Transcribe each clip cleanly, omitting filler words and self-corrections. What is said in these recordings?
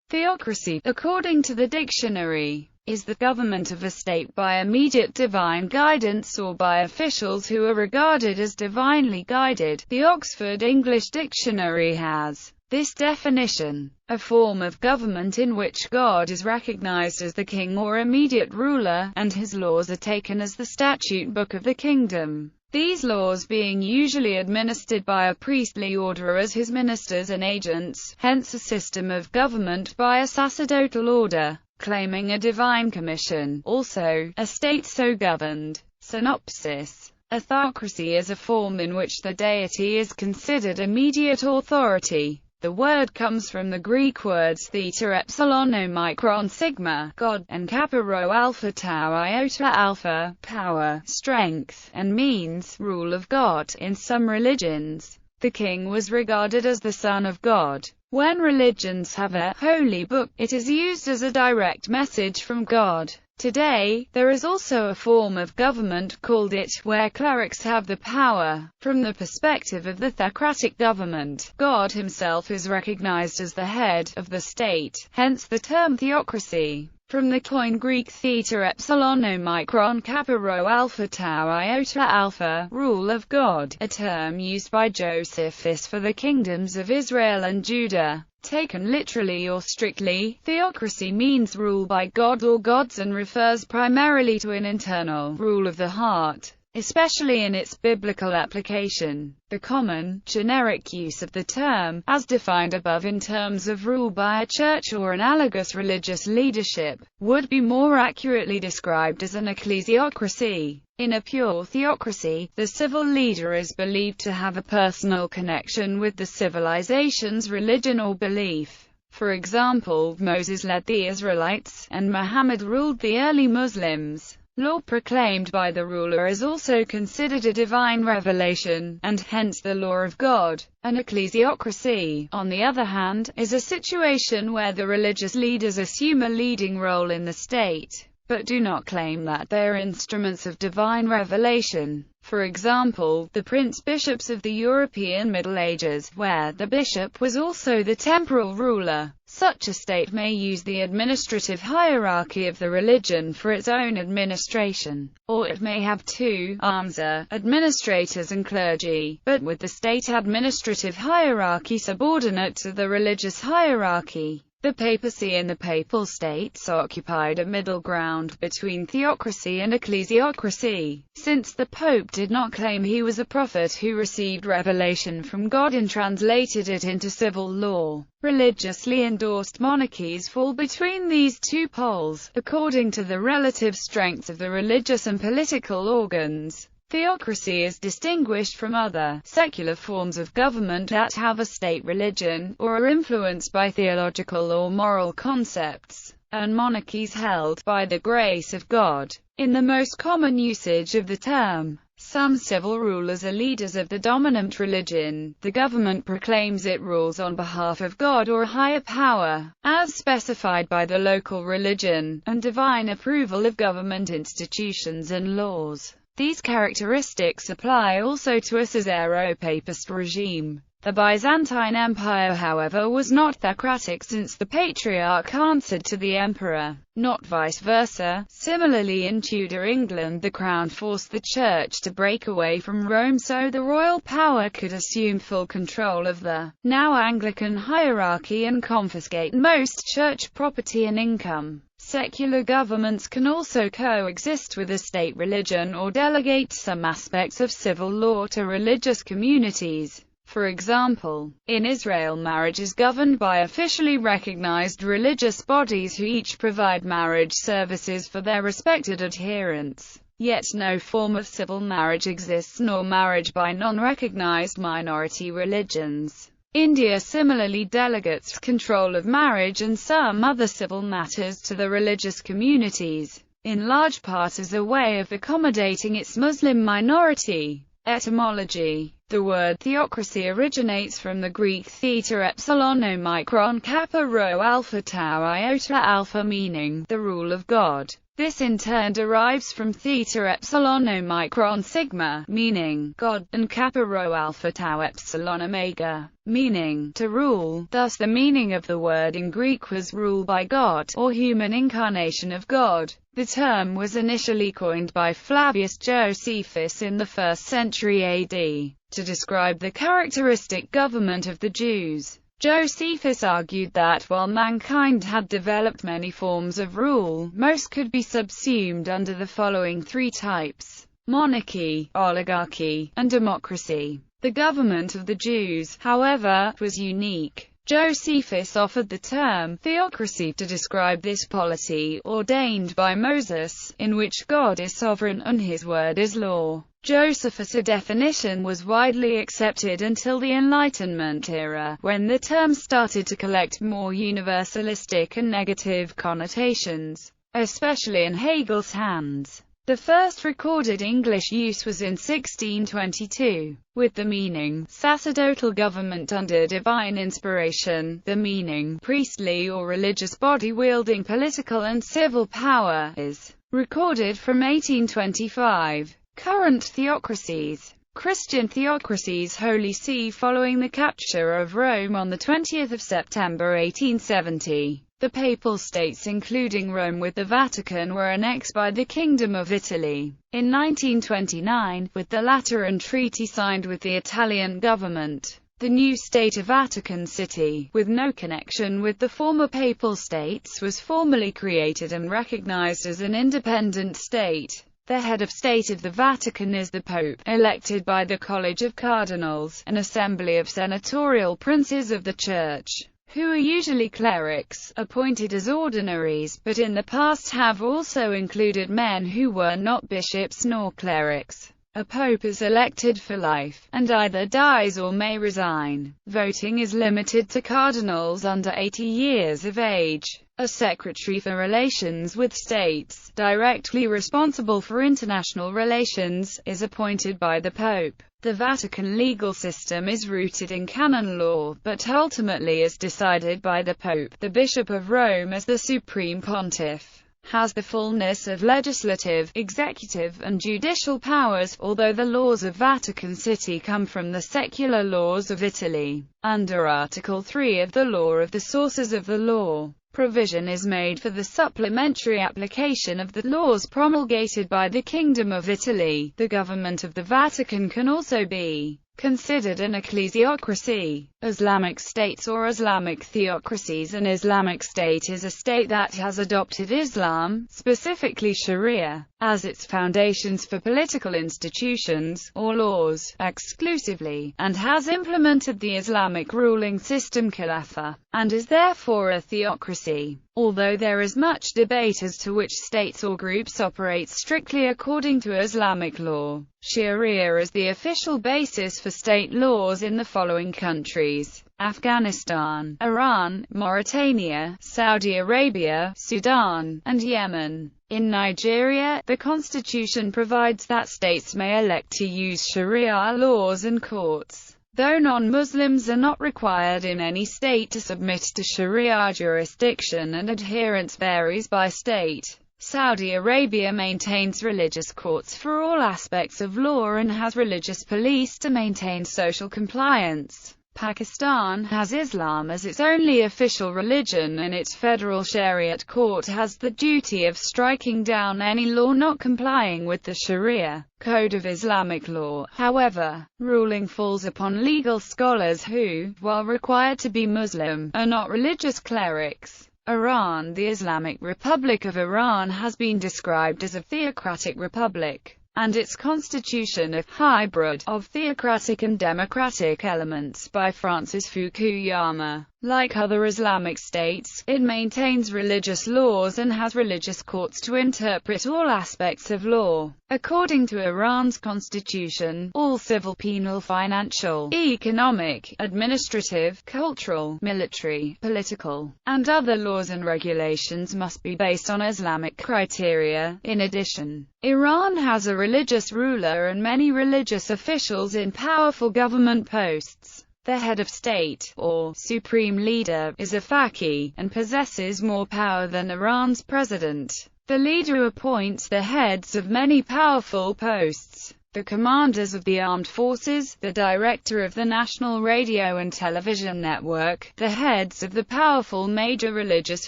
Theocracy, according to the dictionary, is the government of a state by immediate divine guidance or by officials who are regarded as divinely guided. The Oxford English Dictionary has this definition: a form of government in which God is recognized as the king or immediate ruler, and his laws are taken as the statute book of the kingdom. These laws being usually administered by a priestly order as his ministers and agents, hence a system of government by a sacerdotal order, claiming a divine commission. Also, a state so governed. Synopsis: a theocracy is a form in which the deity is considered immediate authority. The word comes from the Greek words theta epsilon omicron sigma, God, and kappa rho alpha tau iota alpha, power, strength, and means, rule of God. In some religions, the king was regarded as the son of God. When religions have a holy book, it is used as a direct message from God. Today, there is also a form of government called it, where clerics have the power. From the perspective of the theocratic government, God himself is recognized as the head of the state, hence the term theocracy. From the Koine Greek theta epsilon omicron kappa rho alpha tau iota alpha, rule of God, a term used by Josephus for the kingdoms of Israel and Judah. Taken literally or strictly, theocracy means rule by God or gods and refers primarily to an internal rule of the heart, especially in its biblical application. The common, generic use of the term, as defined above in terms of rule by a church or analogous religious leadership, would be more accurately described as an ecclesiocracy. In a pure theocracy, the civil leader is believed to have a personal connection with the civilization's religion or belief. For example, Moses led the Israelites, and Muhammad ruled the early Muslims. Law proclaimed by the ruler is also considered a divine revelation, and hence the law of God. An ecclesiocracy, on the other hand, is a situation where the religious leaders assume a leading role in the state, but do not claim that they are instruments of divine revelation. For example, the prince-bishops of the European Middle Ages, where the bishop was also the temporal ruler. Such a state may use the administrative hierarchy of the religion for its own administration, or it may have two arms, administrators and clergy, but with the state administrative hierarchy subordinate to the religious hierarchy. The papacy and the papal states occupied a middle ground between theocracy and ecclesiocracy, since the pope did not claim he was a prophet who received revelation from God and translated it into civil law. Religiously endorsed monarchies fall between these two poles, according to the relative strengths of the religious and political organs. Theocracy is distinguished from other, secular forms of government that have a state religion, or are influenced by theological or moral concepts, and monarchies held by the grace of God. In the most common usage of the term, some civil rulers are leaders of the dominant religion. The government proclaims it rules on behalf of God or a higher power, as specified by the local religion, and divine approval of government institutions and laws. These characteristics apply also to a Caesaro-Papist regime. The Byzantine Empire, however, was not theocratic since the Patriarch answered to the emperor, not vice versa. Similarly, in Tudor England, the crown forced the church to break away from Rome so the royal power could assume full control of the now Anglican hierarchy and confiscate most church property and income. Secular governments can also coexist with a state religion or delegate some aspects of civil law to religious communities. For example, in Israel, marriage is governed by officially recognized religious bodies who each provide marriage services for their respected adherents. Yet no form of civil marriage exists, nor marriage by non-recognized minority religions. India similarly delegates control of marriage and some other civil matters to the religious communities, in large part as a way of accommodating its Muslim minority. Etymology: the word theocracy originates from the Greek theta epsilon omicron kappa rho alpha tau iota alpha, meaning the rule of God. This in turn derives from theta epsilon omicron sigma, meaning God, and kappa rho alpha tau epsilon omega, meaning to rule. Thus the meaning of the word in Greek was rule by God, or human incarnation of God. The term was initially coined by Flavius Josephus in the 1st century AD, to describe the characteristic government of the Jews. Josephus argued that while mankind had developed many forms of rule, most could be subsumed under the following three types: monarchy, oligarchy, and democracy. The government of the Jews, however, was unique. Josephus offered the term theocracy to describe this polity, ordained by Moses, in which God is sovereign and his word is law. Josephus' definition was widely accepted until the Enlightenment era, when the term started to collect more universalistic and negative connotations, especially in Hegel's hands. The first recorded English use was in 1622, with the meaning sacerdotal government under divine inspiration. The meaning priestly or religious body wielding political and civil power is recorded from 1825. Current theocracies. Christian theocracies. Holy See. Following the capture of Rome on 20 September 1870, the Papal States including Rome with the Vatican were annexed by the Kingdom of Italy. In 1929, with the Lateran Treaty signed with the Italian government, the new state of Vatican City, with no connection with the former Papal States, was formally created and recognized as an independent state. The head of state of the Vatican is the Pope, elected by the College of Cardinals, an assembly of senatorial princes of the Church, who are usually clerics, appointed as ordinaries, but in the past have also included men who were not bishops nor clerics. A pope is elected for life, and either dies or may resign. Voting is limited to cardinals under 80 years of age. A secretary for relations with states, directly responsible for international relations, is appointed by the Pope. The Vatican legal system is rooted in canon law, but ultimately is decided by the Pope. The Bishop of Rome, as the supreme pontiff, has the fullness of legislative, executive, and judicial powers, although the laws of Vatican City come from the secular laws of Italy. Under Article 3 of the Law of the Sources of the Law, provision is made for the supplementary application of the laws promulgated by the Kingdom of Italy. The government of the Vatican can also be considered an ecclesiocracy. Islamic states or Islamic theocracies. An Islamic state is a state that has adopted Islam, specifically Sharia, as its foundations for political institutions, or laws, exclusively, and has implemented the Islamic ruling system Khilafah, and is therefore a theocracy. Although there is much debate as to which states or groups operate strictly according to Islamic law, Sharia is the official basis for state laws in the following countries: Afghanistan, Iran, Mauritania, Saudi Arabia, Sudan, and Yemen. In Nigeria, the constitution provides that states may elect to use Sharia laws and courts, though non-Muslims are not required in any state to submit to Sharia jurisdiction, and adherence varies by state. Saudi Arabia maintains religious courts for all aspects of law and has religious police to maintain social compliance. Pakistan has Islam as its only official religion, and its federal Shariat court has the duty of striking down any law not complying with the Sharia code of Islamic law. However, ruling falls upon legal scholars who, while required to be Muslim, are not religious clerics. Iran. The Islamic Republic of Iran has been described as a theocratic republic, and its constitution a hybrid of theocratic and democratic elements by Francis Fukuyama. Like other Islamic states, it maintains religious laws and has religious courts to interpret all aspects of law. According to Iran's constitution, all civil, penal, financial, economic, administrative, cultural, military, political, and other laws and regulations must be based on Islamic criteria. In addition, Iran has a religious ruler and many religious officials in powerful government posts. The head of state, or supreme leader, is a faqih, and possesses more power than Iran's president. The leader appoints the heads of many powerful posts: the commanders of the armed forces, the director of the national radio and television network, the heads of the powerful major religious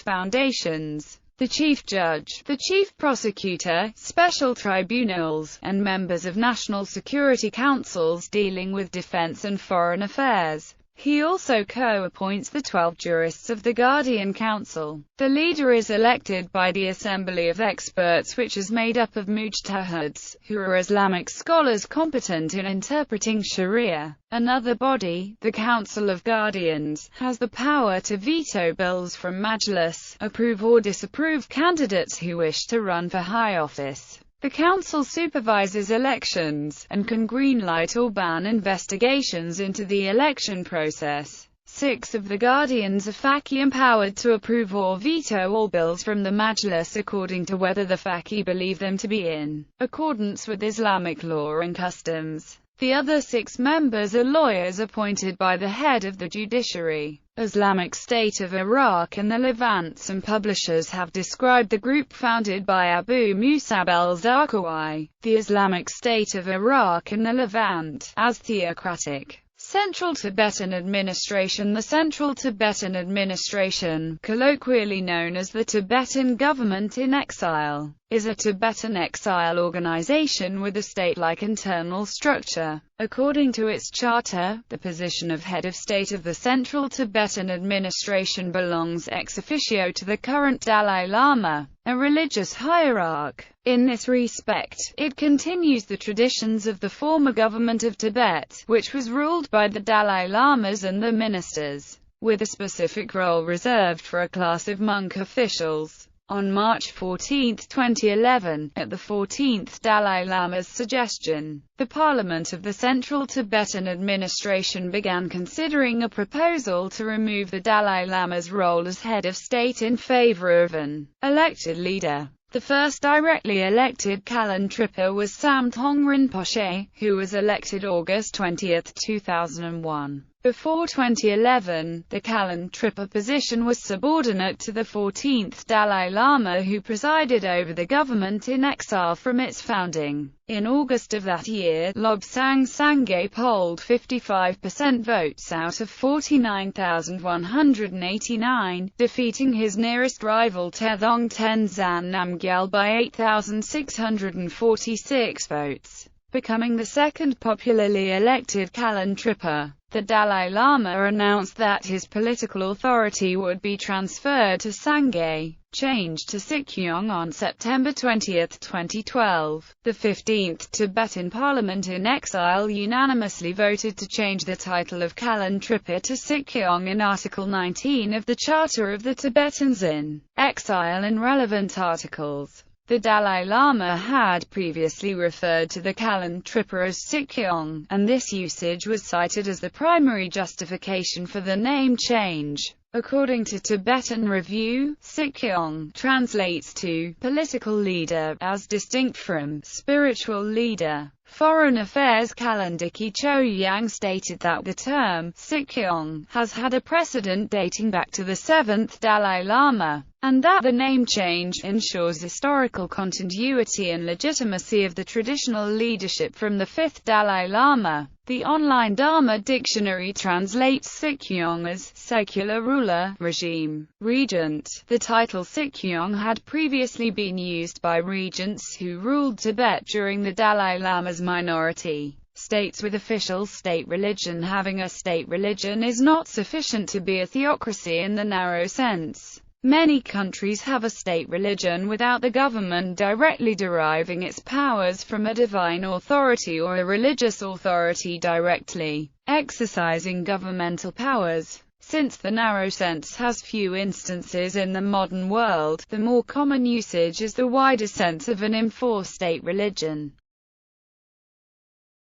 foundations, the chief judge, the chief prosecutor, special tribunals, and members of national security councils dealing with defense and foreign affairs. He also co-appoints the 12 jurists of the Guardian Council. The leader is elected by the Assembly of Experts, which is made up of mujtahids, who are Islamic scholars competent in interpreting Sharia. Another body, the Council of Guardians, has the power to veto bills from Majlis, approve or disapprove candidates who wish to run for high office. The council supervises elections, and can greenlight or ban investigations into the election process. 6 of the guardians are faqih, empowered to approve or veto all bills from the Majlis according to whether the faqih believe them to be in accordance with Islamic law and customs. The other 6 members are lawyers appointed by the head of the judiciary. Islamic State of Iraq and the Levant. Some publishers have described the group founded by Abu Musab al-Zarqawi, the Islamic State of Iraq and the Levant, as theocratic. Central Tibetan Administration. The Central Tibetan Administration, colloquially known as the Tibetan Government in Exile, is a Tibetan exile organization with a state-like internal structure. According to its charter, the position of head of state of the Central Tibetan Administration belongs ex officio to the current Dalai Lama, a religious hierarch. In this respect, it continues the traditions of the former government of Tibet, which was ruled by the Dalai Lamas and the ministers, with a specific role reserved for a class of monk officials. On March 14, 2011, at the 14th Dalai Lama's suggestion, the Parliament of the Central Tibetan Administration began considering a proposal to remove the Dalai Lama's role as head of state in favor of an elected leader. The first directly elected Kalan Tripa was Samthong Rinpoche, who was elected August 20, 2001. Before 2011, the Kalan Tripa position was subordinate to the 14th Dalai Lama, who presided over the government in exile from its founding. In August of that year, Lobsang Sangay polled 55% votes out of 49,189, defeating his nearest rival Tethong Tenzan Namgyal by 8,646 votes, becoming the second popularly elected Kalan Tripa. The Dalai Lama announced that his political authority would be transferred to Sangay, changed to Sikyong on September 20, 2012. The 15th Tibetan Parliament in exile unanimously voted to change the title of Kalan Tripa to Sikyong in Article 19 of the Charter of the Tibetans in exile and relevant articles. The Dalai Lama had previously referred to the Kalan Tripa as Sikyong, and this usage was cited as the primary justification for the name change. According to Tibetan Review, Sikyong translates to political leader, as distinct from spiritual leader. Foreign Affairs Kalandiki Choyang stated that the term Sikyong has had a precedent dating back to the 7th Dalai Lama, and that the name change ensures historical continuity and legitimacy of the traditional leadership from the 5th Dalai Lama. The online Dharma dictionary translates Sikyong as secular ruler, regime, regent. The title Sikyong had previously been used by regents who ruled Tibet during the Dalai Lama's minority. States with official state religion. Having a state religion is not sufficient to be a theocracy in the narrow sense. Many countries have a state religion without the government directly deriving its powers from a divine authority or a religious authority directly exercising governmental powers. Since the narrow sense has few instances in the modern world, the more common usage is the wider sense of an enforced state religion.